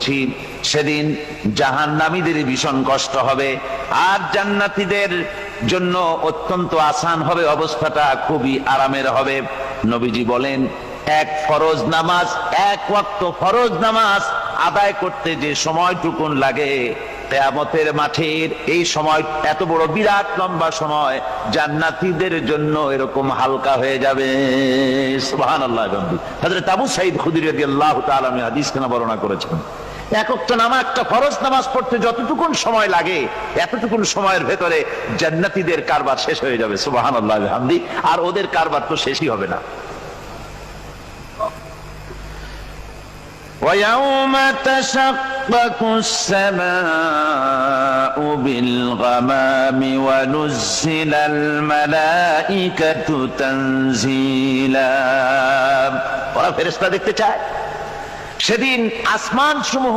করছি, সেদিন জাহান্নামীদের ভীষণ কষ্ট হবে, আর জান্নাতীদের জন্য অত্যন্ত আসান হবে, অবস্থাটা খুবই আরামের হবে। নবীজি বলেন, এক ফরজ নামাজ, এক ওয়াক্ত ফরজ নামাজ আদায় করতে যে সময়টুকুন লাগে, কিয়ামতের মাঠের এই সময় এত বড় বিরাট লম্বা সময় জান্নাতীদের জন্য এরকম হালকা হয়ে যাবে। সুবহানাল্লাহ। হযরত আবু সাঈদ খুদরী রাদিয়াল্লাহু তাআলা হাদিস কেন বর্ণনা করেছেন, এক ওয়াক্ত নামাজ, একটা ফরজ নামাজ পড়তে যতটুকুন সময় লাগে, এতটুকুন সময়ের ভেতরে জান্নাতীদের কারবার শেষ হয়ে যাবে। সুবহানাল্লাহ বিহামদি। আর ওদের কারবার তো শেষই হবে না। وَيَوْمَ تَشَقَّقُ السَّمَاءُ بِالْغَمَامِ وَنُزِّلَ الْمَلَائِكَةُ تَنزِيلًا। ওরা ফেরেশতা দেখতে চায়। সেদিন আসমান সমূহ